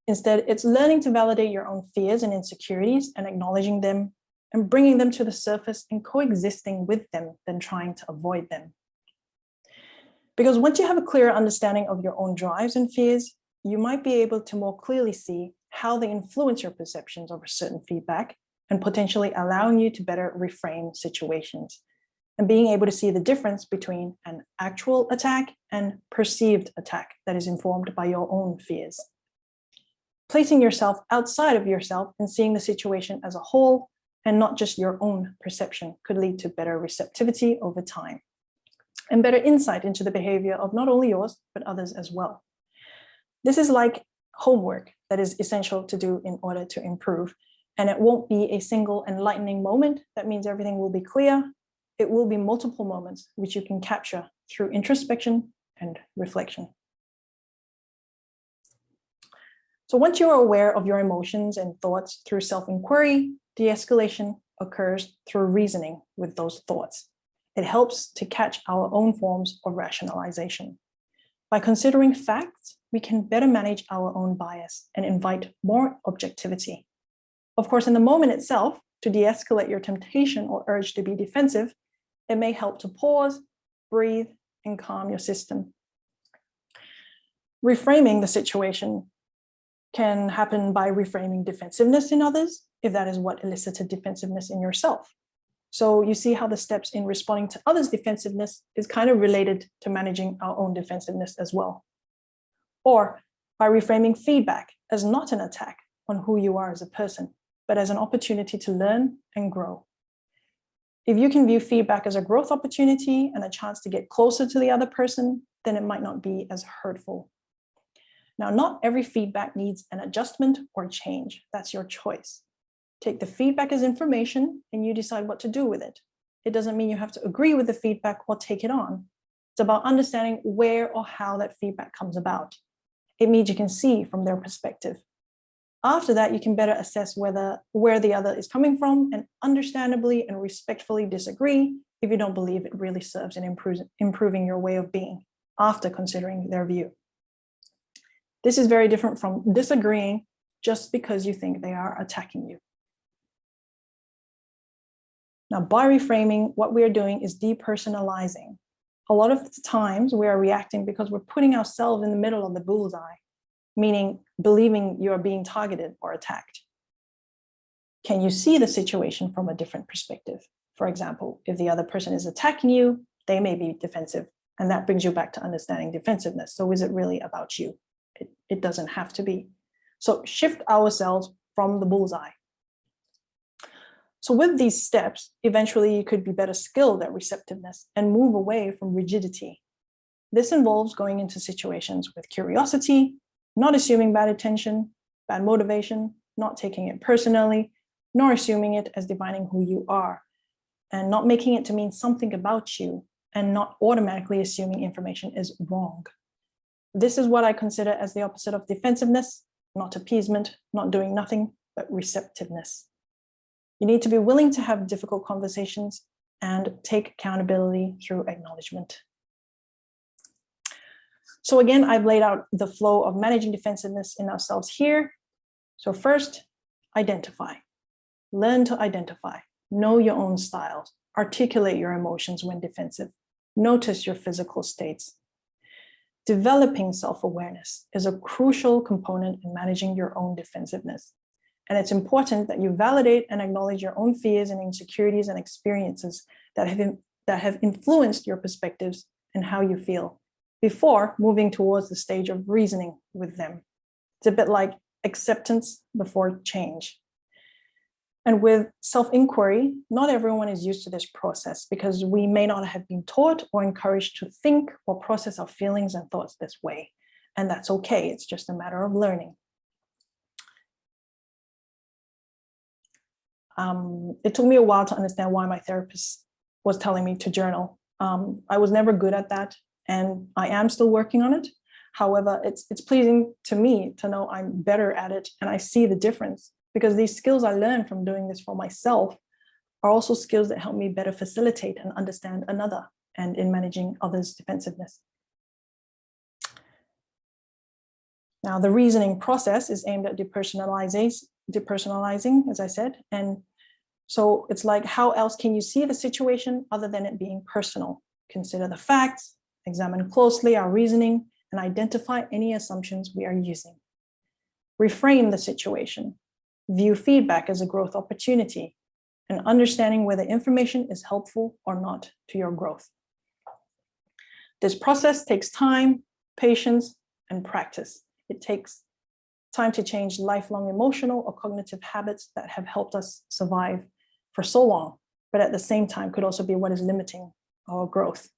Instead, it's learning to validate your own fears and insecurities and acknowledging them and bringing them to the surface and coexisting with them than trying to avoid them. Because once you have a clearer understanding of your own drives and fears, you might be able to more clearly see how they influence your perceptions of a certain feedback and potentially allowing you to better reframe situations and being able to see the difference between an actual attack and perceived attack that is informed by your own fears. Placing yourself outside of yourself and seeing the situation as a whole and not just your own perception could lead to better receptivity over time and better insight into the behavior of not only yours, but others as well. This is like homework that is essential to do in order to improve. And it won't be a single enlightening moment that means everything will be clear. It will be multiple moments which you can capture through introspection and reflection. So once you're aware of your emotions and thoughts through self-inquiry, de-escalation occurs through reasoning with those thoughts. It helps to catch our own forms of rationalization. By considering facts, we can better manage our own bias and invite more objectivity. Of course, in the moment itself, to de-escalate your temptation or urge to be defensive, it may help to pause, breathe, and calm your system. Reframing the situation can happen by reframing defensiveness in others, if that is what elicited defensiveness in yourself. So you see how the steps in responding to others' defensiveness is kind of related to managing our own defensiveness as well. Or by reframing feedback as not an attack on who you are as a person, but as an opportunity to learn and grow. If you can view feedback as a growth opportunity and a chance to get closer to the other person, then it might not be as hurtful. Now, not every feedback needs an adjustment or change. That's your choice. Take the feedback as information and you decide what to do with it. It doesn't mean you have to agree with the feedback or take it on. It's about understanding where or how that feedback comes about. It means you can see from their perspective. After that, you can better assess where the other is coming from and understandably and respectfully disagree if you don't believe it really serves in improving your way of being after considering their view. This is very different from disagreeing just because you think they are attacking you. Now, by reframing, what we are doing is depersonalizing. A lot of times we are reacting because we're putting ourselves in the middle of the bullseye, meaning believing you're being targeted or attacked. Can you see the situation from a different perspective? For example, if the other person is attacking you, they may be defensive, and that brings you back to understanding defensiveness. So is it really about you? It doesn't have to be. So shift ourselves from the bullseye. So with these steps, eventually you could be better skilled at receptiveness and move away from rigidity. This involves going into situations with curiosity, not assuming bad intention, bad motivation, not taking it personally, nor assuming it as defining who you are, and not making it to mean something about you, and not automatically assuming information is wrong. This is what I consider as the opposite of defensiveness, not appeasement, not doing nothing, but receptiveness. You need to be willing to have difficult conversations and take accountability through acknowledgement. So again, I've laid out the flow of managing defensiveness in ourselves here. So first, identify. Learn to identify. Know your own styles. Articulate your emotions when defensive. Notice your physical states. Developing self-awareness is a crucial component in managing your own defensiveness. And it's important that you validate and acknowledge your own fears and insecurities and experiences that have influenced your perspectives and how you feel before moving towards the stage of reasoning with them. It's a bit like acceptance before change. And with self-inquiry, not everyone is used to this process because we may not have been taught or encouraged to think or process our feelings and thoughts this way. And that's okay, it's just a matter of learning. It took me a while to understand why my therapist was telling me to journal. I was never good at that, and I am still working on it. However, it's pleasing to me to know I'm better at it, and I see the difference because these skills I learned from doing this for myself are also skills that help me better facilitate and understand another and in managing others' defensiveness. Now, the reasoning process is aimed at depersonalizing, as I said. And so it's like, how else can you see the situation other than it being personal? Consider the facts, examine closely our reasoning, and identify any assumptions we are using. Reframe the situation. View feedback as a growth opportunity, and understanding whether information is helpful or not to your growth. This process takes time, patience, and practice. It takes time to change lifelong emotional or cognitive habits that have helped us survive for so long, but at the same time could also be what is limiting our growth.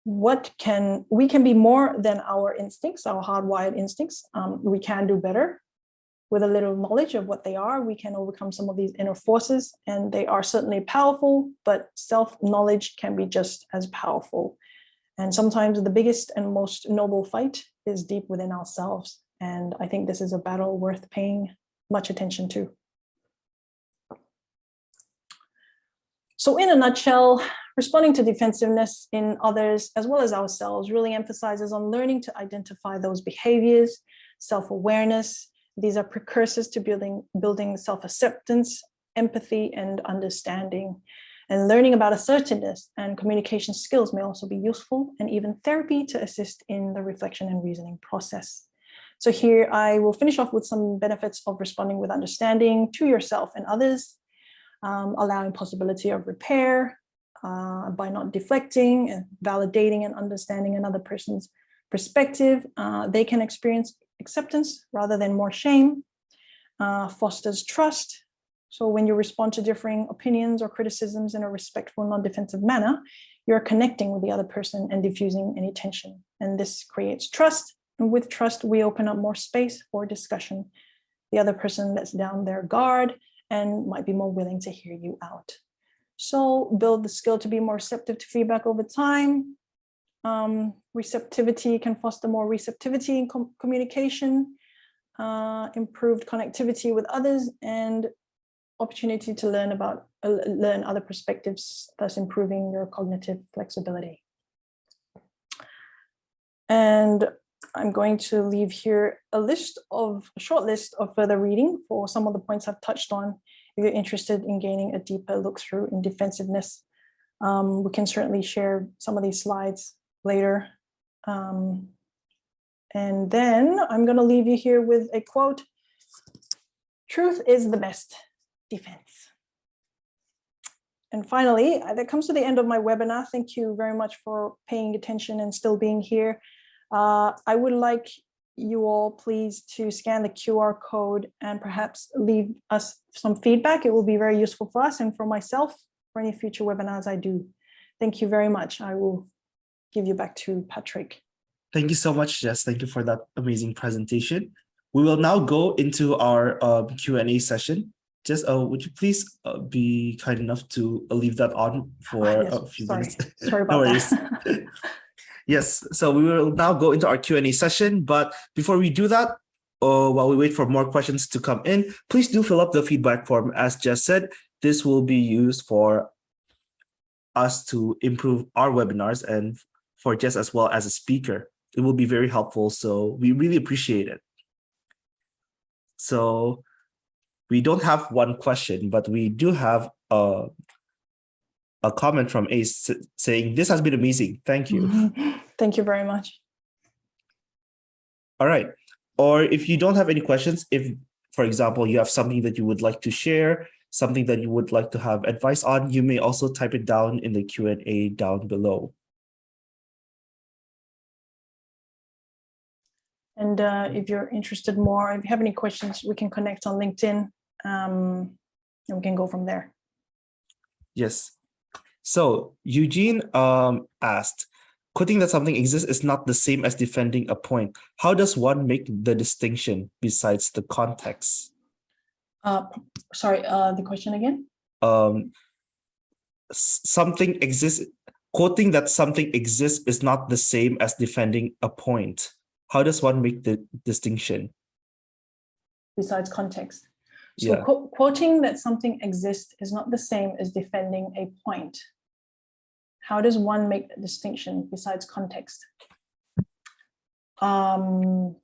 We can be more than our instincts, our hardwired instincts. We can do better. With a little knowledge of what they are, we can overcome some of these inner forces, and they are certainly powerful, but self-knowledge can be just as powerful. And sometimes the biggest and most noble fight is deep within ourselves. And I think this is a battle worth paying much attention to. So in a nutshell, responding to defensiveness in others as well as ourselves really emphasizes on learning to identify those behaviors, self-awareness. These are precursors to building self-acceptance, empathy, and understanding. And learning about assertiveness and communication skills may also be useful, and even therapy to assist in the reflection and reasoning process. So here I will finish off with some benefits of responding with understanding to yourself and others, allowing possibility of repair by not deflecting and validating and understanding another person's perspective. They can experience acceptance rather than more shame, fosters trust. So when you respond to differing opinions or criticisms in a respectful, non-defensive manner, you're connecting with the other person and diffusing any tension. And this creates trust. And with trust, we open up more space for discussion. The other person lets down their guard and might be more willing to hear you out. So build the skill to be more receptive to feedback over time. Receptivity can foster more receptivity in communication, improved connectivity with others, and opportunity to learn other perspectives, thus improving your cognitive flexibility. And I'm going to leave here a short list of further reading for some of the points I've touched on. If you're interested in gaining a deeper look through in defensiveness, we can certainly share some of these slides later. And then I'm going to leave you here with a quote: "Truth is the best defense." And finally, that comes to the end of my webinar. Thank you very much for paying attention and still being here. I would like you all please to scan the QR code and perhaps leave us some feedback. It will be very useful for us and for myself for any future webinars I do. Thank you very much. I will give you back to Patrick. Thank you so much, Jess. Thank you for that amazing presentation. We will now go into our Q&A session. Jess, would you please be kind enough to leave that on for a few minutes? Sorry about that. Yes, so we will now go into our Q&A session, but before we do that, while we wait for more questions to come in, please do fill up the feedback form. As Jess said, this will be used for us to improve our webinars and for Jess as well as a speaker. It will be very helpful, so we really appreciate it. So we don't have one question, but we do have a comment from Ace saying, "This has been amazing. Thank you." Thank you very much. All right. Or if you don't have any questions, if, for example, you have something that you would like to share, something that you would like to have advice on, you may also type it down in the Q&A down below. And if you're interested more, if you have any questions, we can connect on LinkedIn and we can go from there. Yes. So Eugene asked, quoting that something exists is not the same as defending a point. How does one make the distinction besides the context? Sorry, the question again? Something exists. Quoting that something exists is not the same as defending a point. How does one make the distinction? Besides context. So Yeah. Quoting that something exists is not the same as defending a point. How does one make the distinction besides context? I'd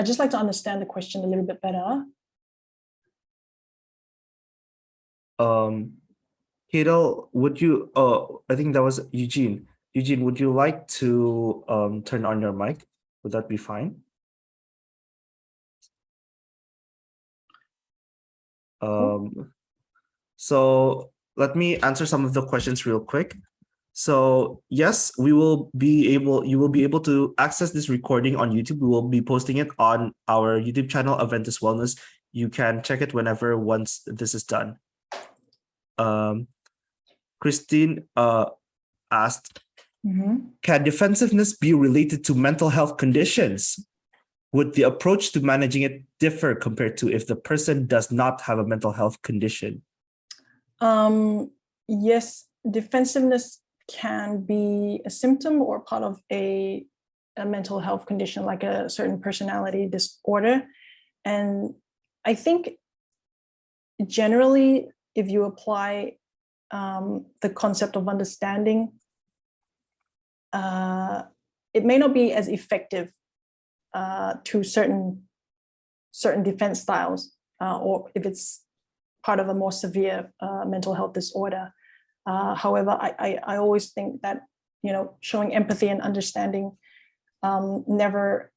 just like to understand the question a little bit better. Hadel, would you, I think that was Eugene. Eugene, would you like to turn on your mic? Would that be fine? So let me answer some of the questions real quick. So yes, you will be able to access this recording on YouTube. We will be posting it on our YouTube channel, Adventist Wellness. You can check it whenever once this is done. Christine asked, can defensiveness be related to mental health conditions? Would the approach to managing it differ compared to if the person does not have a mental health condition? Yes, defensiveness can be a symptom or part of a mental health condition, like a certain personality disorder. And I think generally, if you apply the concept of understanding, it may not be as effective to certain defense styles, or if it's part of a more severe mental health disorder. However, I always think that, showing empathy and understanding never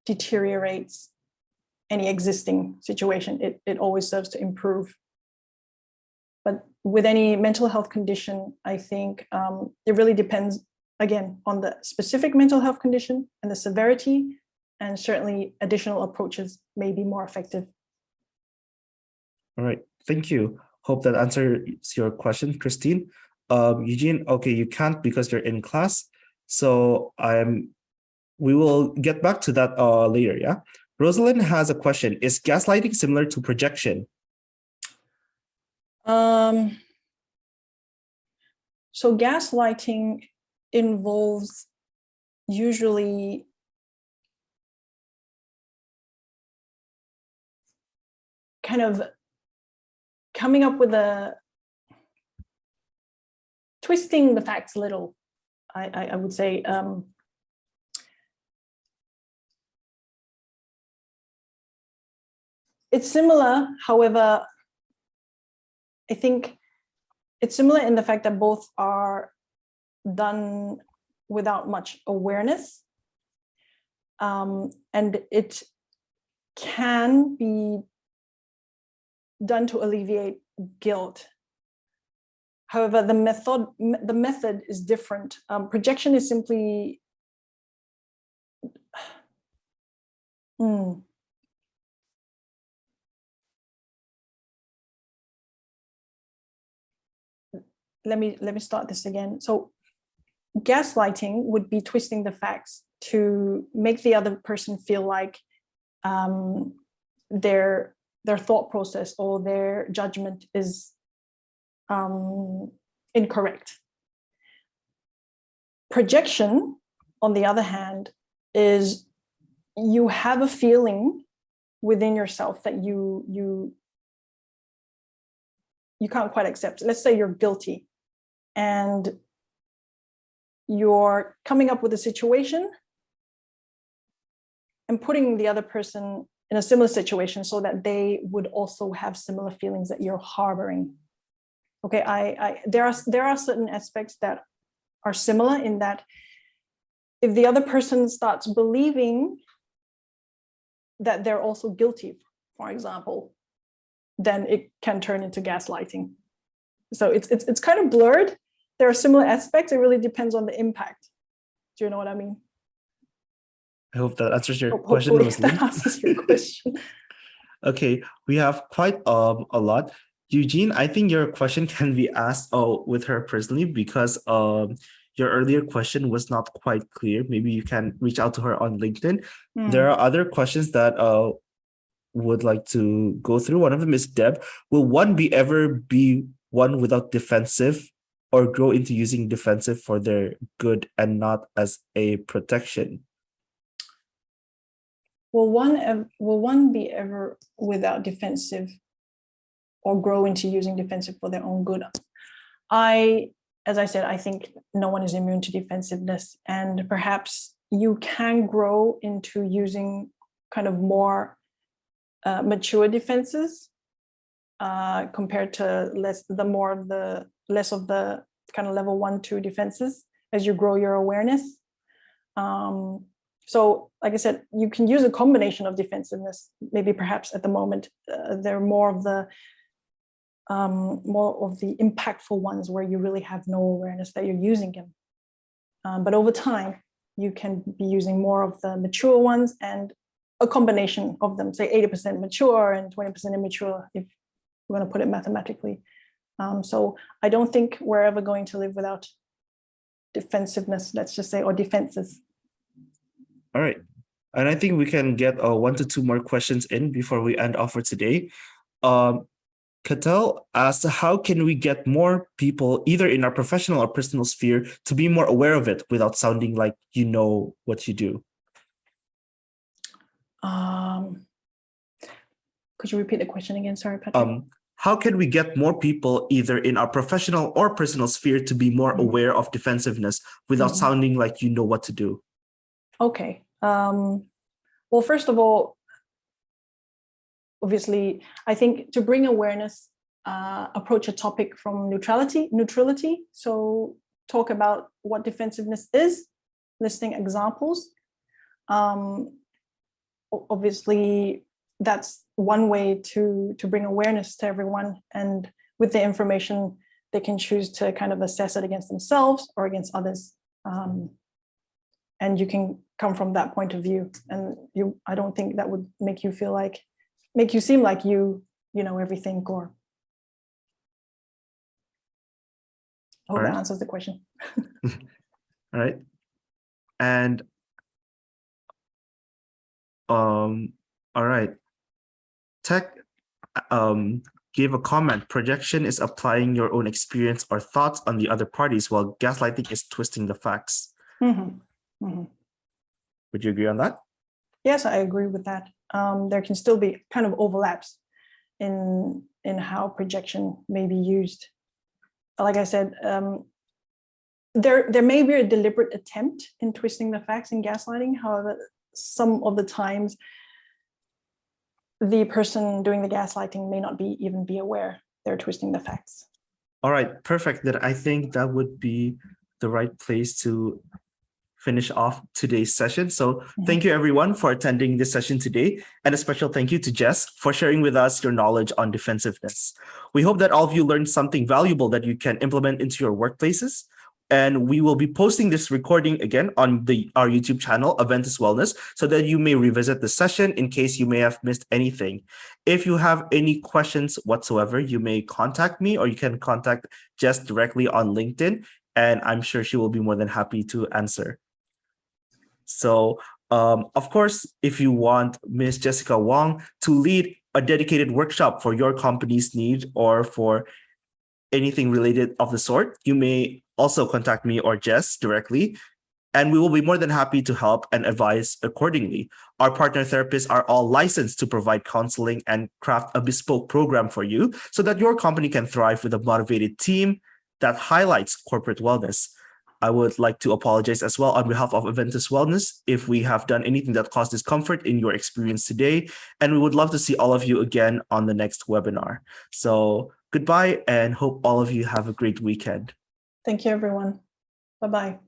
deteriorates any existing situation. It always serves to improve. But with any mental health condition, I think it really depends again, on the specific mental health condition and the severity, and certainly additional approaches may be more effective. All right, thank you. Hope that answers your question, Christine. Eugene, okay, you can't because you're in class. So we will get back to that later, yeah? Rosalind has a question. Is gaslighting similar to projection? So gaslighting involves usually kind of coming up with twisting the facts a little, I would say. It's similar, however, I think it's similar in the fact that both are done without much awareness. And it can be done to alleviate guilt. However, the method is different. Projection is simply let me start this again. So gaslighting would be twisting the facts to make the other person feel like their thought process or their judgment is incorrect. Projection, on the other hand, is you have a feeling within yourself that you can't quite accept. Let's say you're guilty and you're coming up with a situation and putting the other person in a similar situation so that they would also have similar feelings that you're harboring. Okay, there are certain aspects that are similar in that if the other person starts believing that they're also guilty, for example, then it can turn into gaslighting. So it's kind of blurred. There are similar aspects. It really depends on the impact. Do you know what I mean? I hope that answers your question. Hopefully that answers your question. Okay, we have quite a lot. Eugene, I think your question can be asked with her personally because your earlier question was not quite clear. Maybe you can reach out to her on LinkedIn. There are other questions that would like to go through. One of them is Deb. Will one ever be one without defensive or grow into using defensive for their good and not as a protection? Will one be ever without defensive or grow into using defensive for their own good? As I said, I think no one is immune to defensiveness, and perhaps you can grow into using kind of more mature defenses compared to less of the kind of level 1-2 defenses as you grow your awareness. So, like I said, you can use a combination of defensiveness. Maybe perhaps at the moment they're more of the impactful ones where you really have no awareness that you're using them. But over time, you can be using more of the mature ones and a combination of them, say 80% mature and 20% immature, if we're going to put it mathematically. So I don't think we're ever going to live without defensiveness, let's just say, or defenses. All right. And I think we can get 1 to 2 more questions in before we end off for today. Cattell asked, how can we get more people, either in our professional or personal sphere, to be more aware of it without sounding like you know what you do? Could you repeat the question again? Sorry, Patrick. How can we get more people, either in our professional or personal sphere, to be more aware of defensiveness without sounding like you know what to do? Okay. Well, first of all, obviously, I think to bring awareness, approach a topic from neutrality. So talk about what defensiveness is, listing examples. Obviously, that's one way to bring awareness to everyone. And with the information, they can choose to kind of assess it against themselves or against others. And you can come from that point of view, and I don't think that would make you seem like you know everything, or I hope All right. that answers the question. All right. And all right. Tech gave a comment. Projection is applying your own experience or thoughts on the other parties, while gaslighting is twisting the facts. Mm-hmm. Mm-hmm. Would you agree on that? Yes, I agree with that. There can still be kind of overlaps in how projection may be used. Like I said, there may be a deliberate attempt in twisting the facts in gaslighting. However, some of the times the person doing the gaslighting may not even be aware they're twisting the facts. All right, perfect. Then I think that would be the right place to finish off today's session. So thank you everyone for attending this session today. And a special thank you to Jess for sharing with us your knowledge on defensiveness. We hope that all of you learned something valuable that you can implement into your workplaces. And we will be posting this recording again on our YouTube channel, Aventus Wellness, so that you may revisit the session in case you may have missed anything. If you have any questions whatsoever, you may contact me, or you can contact Jess directly on LinkedIn, and I'm sure she will be more than happy to answer. So, of course, if you want Ms. Jessica Wong to lead a dedicated workshop for your company's need or for anything related of the sort, you may also contact me or Jess directly, and we will be more than happy to help and advise accordingly. Our partner therapists are all licensed to provide counseling and craft a bespoke program for you so that your company can thrive with a motivated team that highlights corporate wellness. I would like to apologize as well on behalf of Aventus Wellness if we have done anything that caused discomfort in your experience today, and we would love to see all of you again on the next webinar. So goodbye, and hope all of you have a great weekend. Thank you, everyone. Bye-bye.